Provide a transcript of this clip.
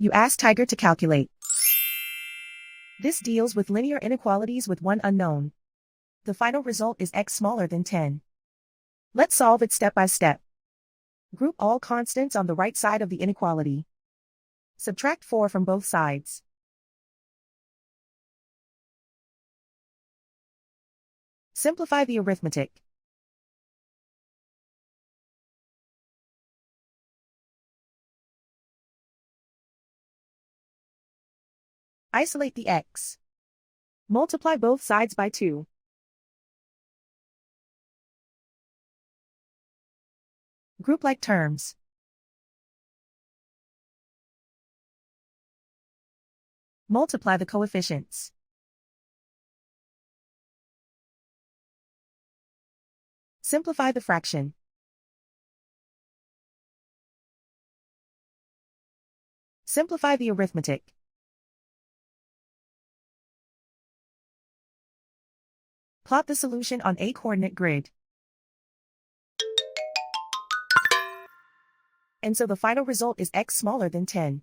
You ask Tiger to calculate. This deals with linear inequalities with one unknown. The final result is x smaller than 10. Let's solve it step by step. Group all constants on the right side of the inequality. Subtract 4 from both sides. Simplify the arithmetic. Isolate the x. Multiply both sides by 2. Group like terms. Multiply the coefficients. Simplify the fraction. Simplify the arithmetic. Plot the solution on a coordinate grid. And so the final result is x smaller than 10.